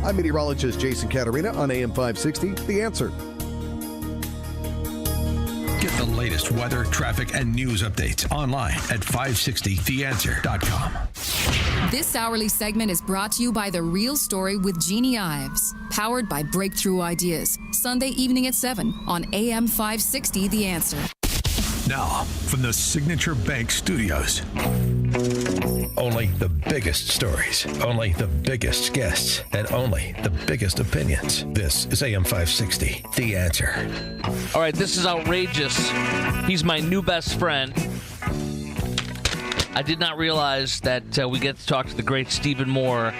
I'm meteorologist Jason Caterina on AM 560, The Answer. Get the latest weather, traffic, and news updates online at 560theanswer.com. This hourly segment is brought to you by The Real Story with Jeannie Ives, powered by Breakthrough Ideas, Sunday evening at 7 on AM 560 The Answer. Now, from the Signature Bank Studios. Only the biggest stories, only the biggest guests, and only the biggest opinions. This is AM 560, The Answer. All right, this is outrageous. He's my new best friend. I did not realize that we get to talk to the great Stephen Moore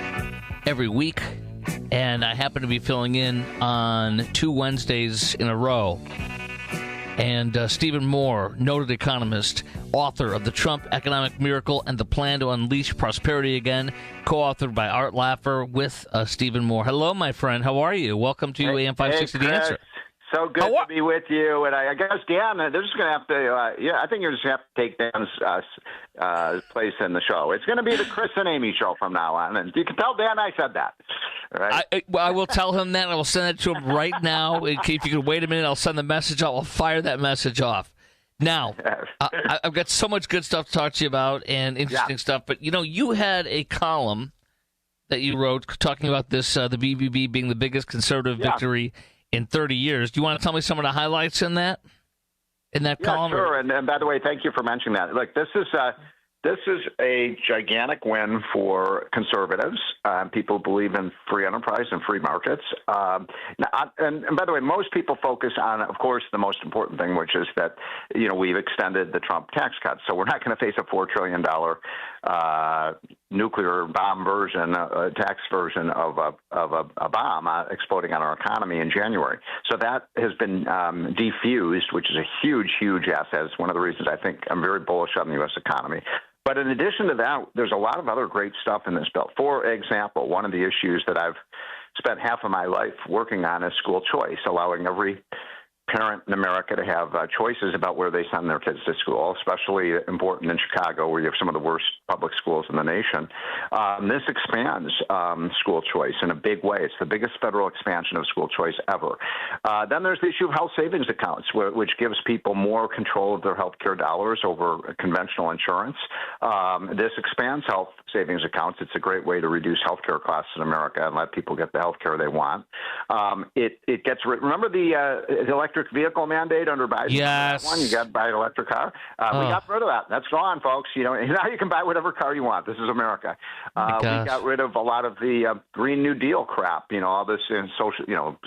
every week, and I happen to be filling in on 2 Wednesdays in a row. And Stephen Moore, noted economist, author of The Trump Economic Miracle and the Plan to Unleash Prosperity Again, co-authored by Art Laffer with Stephen Moore. Hello, my friend. How are you? Welcome to AM 560 The Answer. So good to be with you. And I guess, Dan, they're just going to have to, I think you're just going to have to take Dan's place in the show. It's going to be the Chris and Amy show from now on. And you can tell Dan I said that. Right? I will tell him that. I will send it to him right now. If you could wait a minute, I'll send the message out. I'll fire that message off. Now, I've got so much good stuff to talk to you about and interesting stuff. But, you had a column that you wrote talking about this, the BBB being the biggest conservative victory in 30 years. Do you want to tell me some of the highlights in that column? Sure. And by the way, thank you for mentioning that. Look, this is a gigantic win for conservatives, people who believe in free enterprise and free markets. And by the way, most people focus on, of course, the most important thing, which is that, we've extended the Trump tax cuts. So we're not going to face a $4 trillion nuclear bomb version, tax version of a bomb exploding on our economy in January. So that has been defused, which is a huge, huge asset. It's one of the reasons I think I'm very bullish on the U.S. economy. But in addition to that, there's a lot of other great stuff in this bill. For example, one of the issues that I've spent half of my life working on is school choice, allowing every parent in America to have choices about where they send their kids to school, especially important in Chicago, where you have some of the worst public schools in the nation. This expands school choice in a big way. It's the biggest federal expansion of school choice ever. Then there's the issue of health savings accounts, which gives people more control of their health care dollars over conventional insurance. This expands health savings accounts. It's a great way to reduce health care costs in America and let people get the health care they want. It gets remember the electric vehicle mandate under Biden? Yes. One, you got to buy an electric car. We got rid of that. That's gone, folks. Now you can buy whatever car you want. This is America. We got rid of a lot of the Green New Deal crap. All this in social,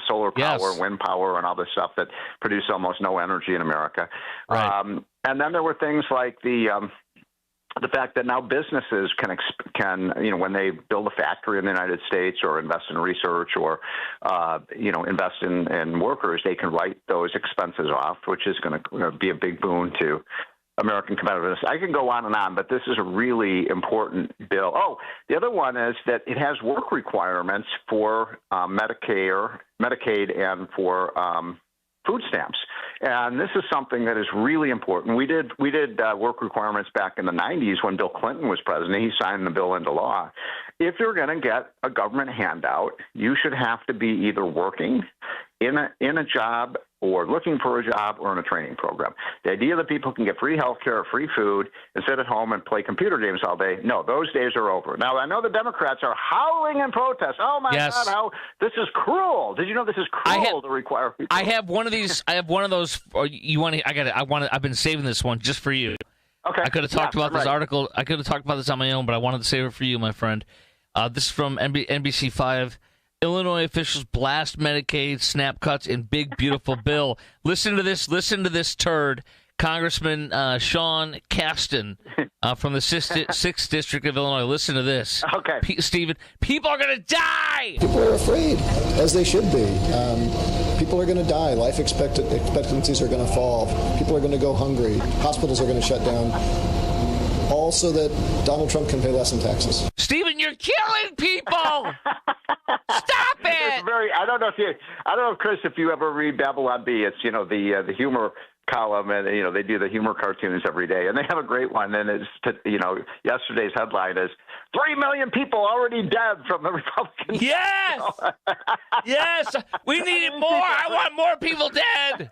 solar power, wind power, and all this stuff that produce almost no energy in America. Right. And then there were things like the fact that now businesses can when they build a factory in the United States or invest in research or invest in workers, they can write those expenses off, which is going to be a big boon to American competitiveness. I can go on, but this is a really important bill. Oh, the other one is that it has work requirements for Medicaid and for food stamps. And this is something that is really important. We did work requirements back in the 90s when Bill Clinton was president. He signed the bill into law. If you're going to get a government handout, you should have to be either working in a job or looking for a job or in a training program. The idea that people can get free health care or free food and sit at home and play computer games all day, no, those days are over. Now, I know the Democrats are howling in protest. Oh, my God, this is cruel. Did you know this is cruel to require people? I have one of these. I have one of those. You want to? I got it. I've been saving this one just for you. Okay. I could have talked about this article. I could have talked about this on my own, but I wanted to save it for you, my friend. This is from NBC5. Illinois officials blast Medicaid SNAP cuts in big, beautiful bill. Listen to this. Listen to this turd. Congressman Sean Casten from the 6th District of Illinois. Listen to this. Okay. Stephen, people are going to die! People are afraid, as they should be. People are going to die. Life expectancies are going to fall. People are going to go hungry. Hospitals are going to shut down. All so that Donald Trump can pay less in taxes. Stephen, you're killing people! Stop it! I don't know, Chris, if you ever read Babylon Bee. It's the humor column, and they do the humor cartoons every day, and they have a great one. And it's yesterday's headline is 3 million people already dead from the Republicans. Yes, yes, we need it more. I want more people dead.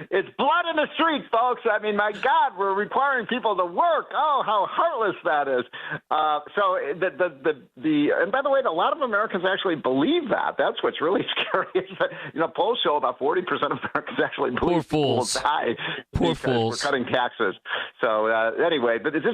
It's blood in the streets, folks. I mean, my God, we're requiring people to work. Oh, how heartless that is. So and by the way, a lot of Americans actually believe that. That's what's really scary. Is that, polls show about 40% of Americans actually believe people will die. Poor fools. We're cutting taxes. So anyway, but it's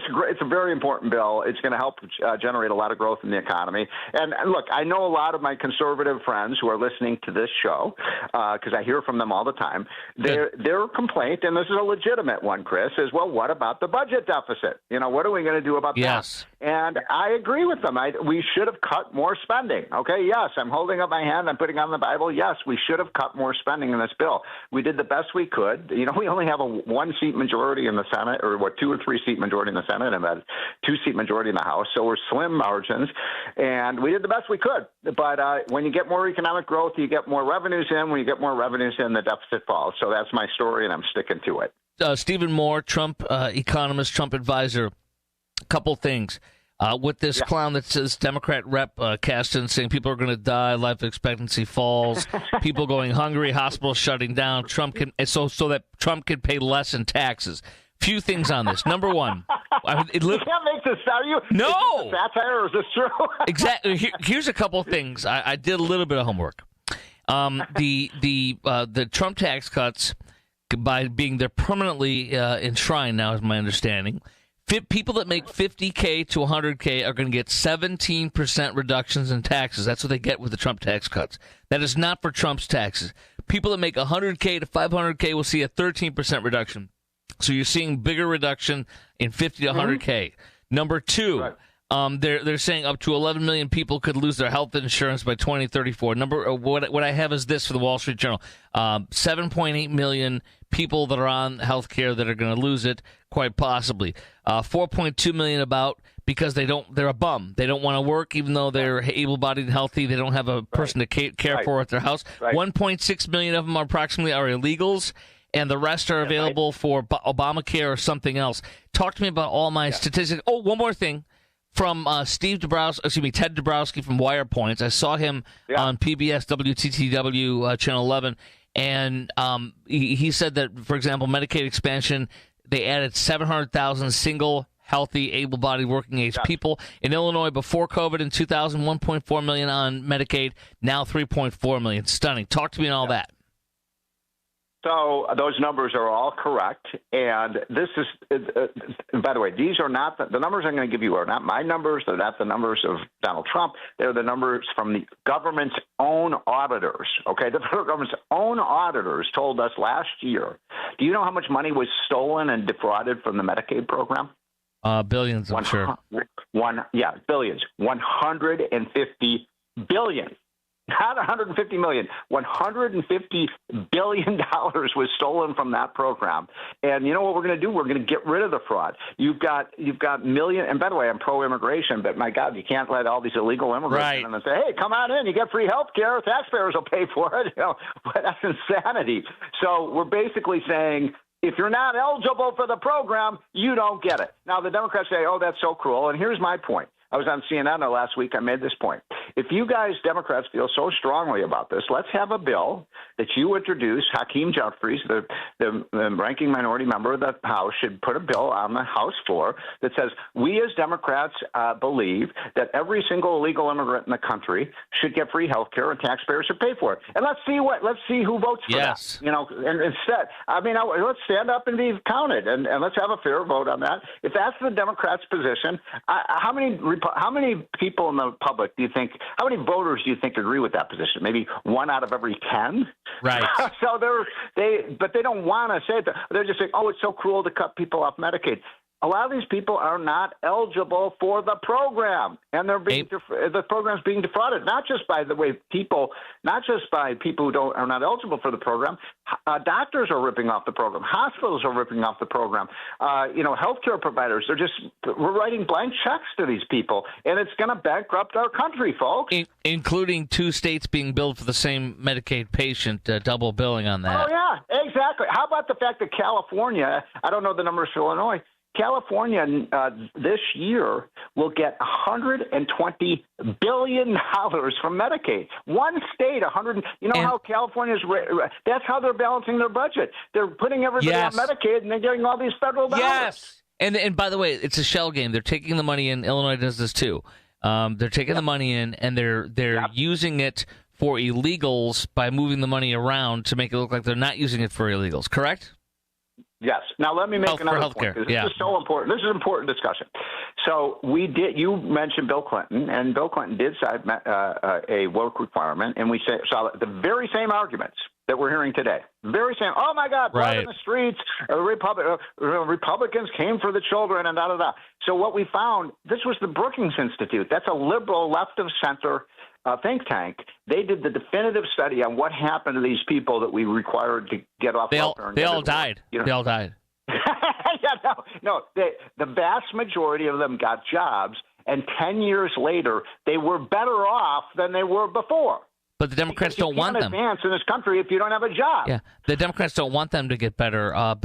a very important bill. It's going to help generate a lot of growth in the economy. And look, I know a lot of my conservative friends who are listening to this show because I hear from them all the time. Their complaint, and this is a legitimate one, Chris, is, well, what about the budget deficit? What are we going to do about that? And I agree with them. We should have cut more spending. Okay, yes, I'm holding up my hand. I'm putting on the Bible. Yes, we should have cut more spending in this bill. We did the best we could. We only have a 1-seat majority in the Senate, or 2 or 3-seat majority in the Senate, and a 2-seat majority in the House. So we're slim margins, and we did the best we could. But when you get more economic growth, you get more revenues in. When you get more revenues in, the deficit falls. So that's my story, and I'm sticking to it. Stephen Moore, Trump economist, Trump advisor. A couple things. With this clown that says Democrat rep Kasten saying people are going to die, life expectancy falls, people going hungry, hospitals shutting down. So that Trump can pay less in taxes. Few things on this. Number one, you can't make this. Are you? No. Is this satire, or is this true? Exactly. Here's a couple of things. I did a little bit of homework. The Trump tax cuts, by being they're permanently enshrined now, is my understanding. People that make $50K to $100K are going to get 17% reductions in taxes. That's what they get with the Trump tax cuts. That is not for Trump's taxes. People that make $100K to $500K will see a 13% reduction. So you're seeing bigger reduction in 50 to 100K. Number two, they're saying up to 11 million people could lose their health insurance by 2034. What I have is this for the Wall Street Journal: 7.8 million people that are on health care that are going to lose it, quite possibly. 4.2 million because they're a bum. They don't want to work, even though they're able-bodied and healthy. They don't have a person to care for at their house. 1.6 million of them are illegals, and the rest are available for Obamacare or something else. Talk to me about all my statistics. Oh, one more thing. From Ted Dabrowski from Wire Points. I saw him on PBS WTTW Channel 11, and he said that, for example, Medicaid expansion, they added 700,000 single, healthy, able-bodied, working-age people. In Illinois, before COVID in 2000, 1.4 million on Medicaid, now 3.4 million. Stunning. Talk to me on all that. So those numbers are all correct, and this is, by the way, these are not the numbers I'm going to give you are not my numbers. They're not the numbers of Donald Trump. They're the numbers from the government's own auditors. Okay, the federal government's own auditors told us last year. Do you know how much money was stolen and defrauded from the Medicaid program? Billions, I'm sure. Billions. 150 billion. Not 150 million. $150 billion was stolen from that program. And you know what we're going to do? We're going to get rid of the fraud. You've got million. And by the way, I'm pro-immigration, but my God, you can't let all these illegal immigrants in and say, "Hey, come on in. You get free health care. Taxpayers will pay for it." That's insanity. So we're basically saying, if you're not eligible for the program, you don't get it. Now, the Democrats say, "Oh, that's so cruel." And here's my point. I was on CNN last week. I made this point. If you guys, Democrats, feel so strongly about this, let's have a bill that you introduce. Hakeem Jeffries, the ranking minority member of the House, should put a bill on the House floor that says we as Democrats believe that every single illegal immigrant in the country should get free health care and taxpayers should pay for it. And let's see who votes for that. And instead, let's stand up and be counted, and let's have a fair vote on that. If that's the Democrats' position, how many people in the public do you think? How many voters do you think agree with that position? Maybe 1 out of every 10. Right. So they don't want to say it. They're just saying, "Oh, it's so cruel to cut people off Medicaid." A lot of these people are not eligible for the program, and they're the program's being defrauded. Not just by people who are not eligible for the program. Doctors are ripping off the program. Hospitals are ripping off the program. Healthcare providers. We're writing blank checks to these people, and it's going to bankrupt our country, folks. Including 2 states being billed for the same Medicaid patient, double billing on that. Oh yeah, exactly. Exactly. How about the fact that California, I don't know the numbers for Illinois, California this year will get $120 billion from Medicaid. One state, how California's, that's how they're balancing their budget. They're putting everybody on Medicaid and they're getting all these federal dollars. Yes. And by the way, it's a shell game. They're taking the money in. Illinois does this too. They're taking the money in and they're using it for illegals by moving the money around to make it look like they're not using it for illegals. Correct? Yes. Now let me make another point. This is so important. This is an important discussion. So you mentioned Bill Clinton, and Bill Clinton did cite a work requirement, and we saw the very same arguments that we're hearing today. Very same. Oh my God! Blood in the streets. Republicans came for the children, and da. So what we found, this was the Brookings Institute. That's a liberal, left of center think tank. They did the definitive study on what happened to these people that we required to get off welfare. They all died. They all died. The vast majority of them got jobs, and 10 years later, they were better off than they were before. But the Democrats don't want them. You can't advance in this country if you don't have a job. Yeah, the Democrats don't want them to get better off.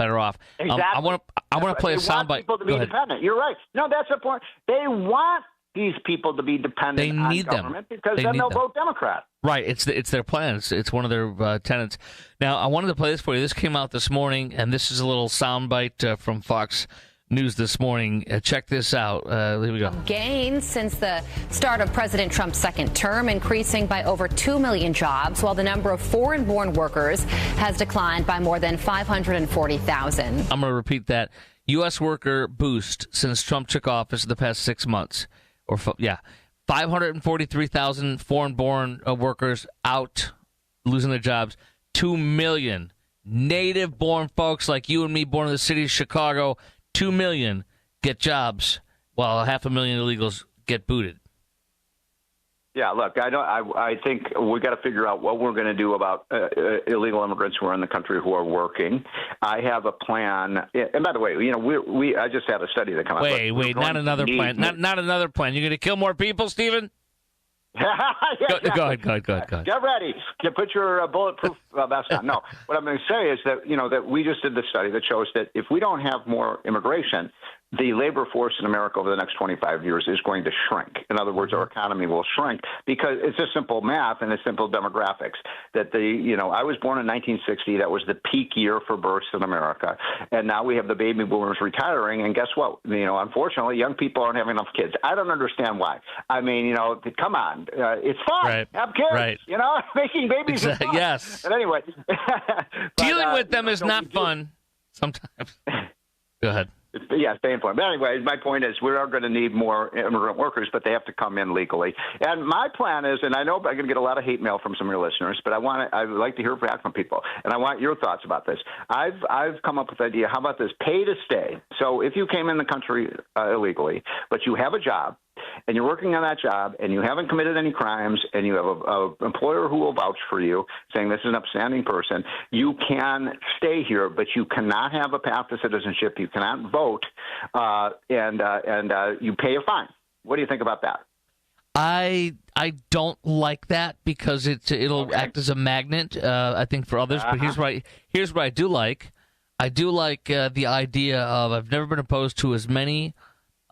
Exactly. I want to play a soundbite. People to be dependent. You're right. No, that's the point. They want these people to be dependent on government because then they'll vote Democrat. Right. It's their plan. It's one of their tenets. Now, I wanted to play this for you. This came out this morning, and this is a little soundbite from Fox News this morning. Check this out. Here we go. Gains since the start of President Trump's second term, increasing by over 2 million jobs, while the number of foreign-born workers has declined by more than 540,000. I'm going to repeat that. U.S. worker boost since Trump took office in the past 6 months. 543,000 foreign-born workers out, losing their jobs. 2 million native-born folks like you and me, born in the city of Chicago, 2 million get jobs, while 500,000 illegals get booted. Yeah, look, I think we got to figure out what we're going to do about illegal immigrants who are in the country who are working. I have a plan, and by the way, I just had a study that came out. Wait, not another plan. Not another plan. You're going to kill more people, Stephen? Go ahead. Get ready to put your bulletproof vest on. No, what I'm going to say is that that we just did the study that shows that if we don't have more immigration, the labor force in America over the next 25 years is going to shrink. In other words, our economy will shrink because it's just simple math and it's simple demographics. That I was born in 1960. That was the peak year for births in America, and now we have the baby boomers retiring. And guess what? Unfortunately, young people aren't having enough kids. I don't understand why. I mean, come on, it's fun. Right. Have kids. Right. Making babies is fun. Yes. But anyway, dealing with them is not fun sometimes. Go ahead. Yeah, it's painful. But anyway, my point is we are going to need more immigrant workers, but they have to come in legally. And my plan is, and I know I'm going to get a lot of hate mail from some of your listeners, but I would like to hear back from people, and I want your thoughts about this. I've come up with an idea. How about this? Pay to stay. So if you came in the country illegally, but you have a job, and you're working on that job, and you haven't committed any crimes, and you have an employer who will vouch for you, saying this is an upstanding person, you can stay here, but you cannot have a path to citizenship. You cannot vote, and you pay a fine. What do you think about that? I don't like that because it'll act as a magnet, I think, for others. But here's what I do like. I do like the idea of I've never been opposed to as many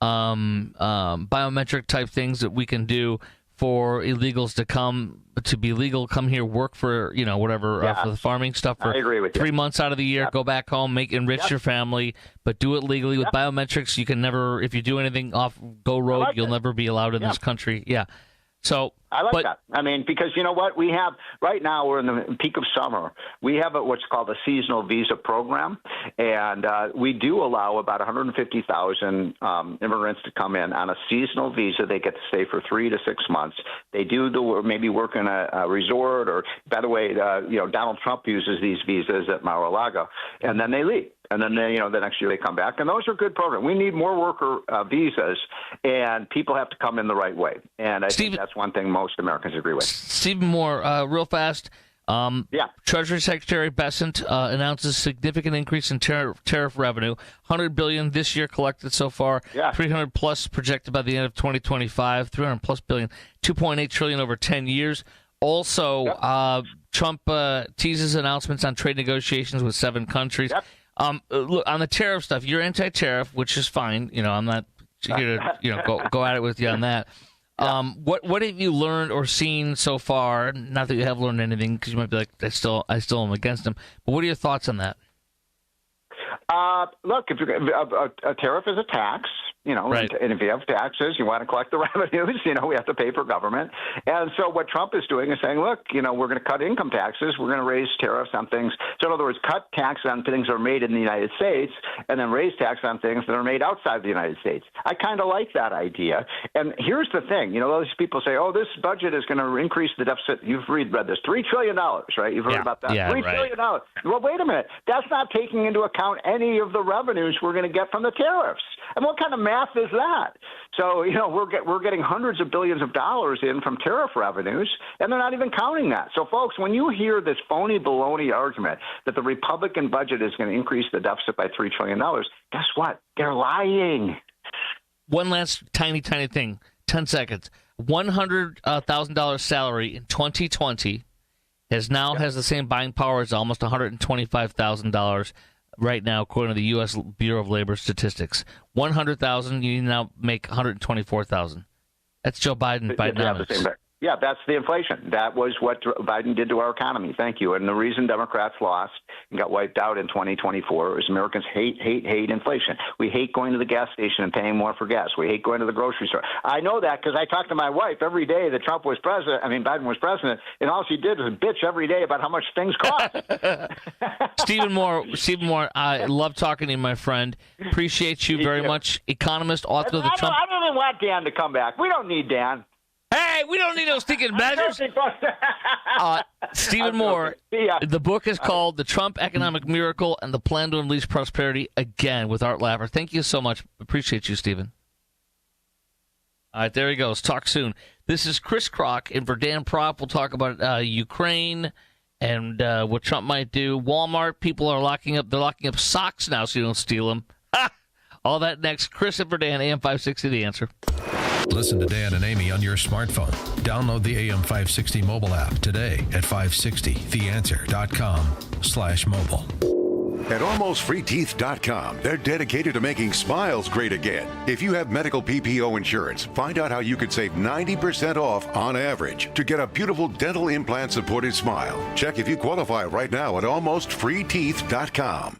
biometric type things that we can do for illegals to be legal, come here, work for whatever for the farming stuff for 3 months out of the year, go back home, enrich your family, but do it legally with biometrics. You can never, if you do anything go rogue, you'll never be allowed in this country. Yeah. So I like that. I mean, because you know what? We have right now, we're in the peak of summer. We have what's called a seasonal visa program, and we do allow about 150,000 immigrants to come in on a seasonal visa. They get to stay for 3 to 6 months. They do maybe work in a resort, or by the way, Donald Trump uses these visas at Mar-a-Lago, and then they leave. And then the next year they come back, and those are good programs. We need more worker visas, and people have to come in the right way. And I think that's one thing most Americans agree with. Stephen Moore, real fast. Treasury Secretary Bessent announces significant increase in tariff revenue. $100 billion this year collected so far. Yeah. $300 plus projected by the end of 2025. $300 plus billion. $2.8 trillion over 10 years. Also, Trump teases announcements on trade negotiations with 7 countries. Yep. Look, on the tariff stuff, you're anti-tariff, which is fine. I'm not here to go at it with you on that. What have you learned or seen so far? Not that you have learned anything, because you might be like, I still am against them. But what are your thoughts on that? Look, if a tariff is a tax, right. And if you have taxes, you want to collect the revenues, we have to pay for government. And so what Trump is doing is saying, look, we're going to cut income taxes. We're going to raise tariffs on things. So in other words, cut taxes on things that are made in the United States and then raise tax on things that are made outside the United States. I kind of like that idea. And here's the thing, those people say, oh, this budget is going to increase the deficit. You've read this, $3 trillion, right? You've heard about that? Yeah, $3 trillion. Well, wait a minute. That's not taking into account any of the revenues we're going to get from the tariffs. And what kind of math is that? So, we're getting hundreds of billions of dollars in from tariff revenues, and they're not even counting that. So, folks, when you hear this phony baloney argument that the Republican budget is going to increase the deficit by $3 trillion, guess what? They're lying. One last tiny thing, 10 seconds. $100,000 salary in 2020 has the same buying power as almost $125,000 right now, according to the U.S. Bureau of Labor Statistics. $100,000, you now make $124,000. That's Joe Biden. Bidenomics. Yeah, that's the inflation. That was what Biden did to our economy. Thank you. And the reason Democrats lost and got wiped out in 2024 is Americans hate inflation. We hate going to the gas station and paying more for gas. We hate going to the grocery store. I know that because I talk to my wife every day that Biden was president, and all she did was bitch every day about how much things cost. Stephen Moore, I love talking to you, my friend. Appreciate you very much. Economist, author of the Trump. I don't even want Dan to come back. We don't need Dan. Hey, we don't need no stinking measures. Stephen Moore, the book is called The Trump Economic Miracle and the Plan to Unleash Prosperity, again, with Art Laffer. Thank you so much. Appreciate you, Stephen. All right, there he goes. Talk soon. This is Chris Kroc, and for Dan Propp, we'll talk about Ukraine and what Trump might do. Walmart, people are locking up socks now so you don't steal them. All that next. Chris and for Dan, AM 560, The Answer. Listen to Dan and Amy on your smartphone. Download the AM 560 mobile app today at 560theanswer.com/mobile. At almostfreeteeth.com, they're dedicated to making smiles great again. If you have medical PPO insurance, find out how you could save 90% off on average to get a beautiful dental implant supported smile. Check if you qualify right now at almostfreeteeth.com.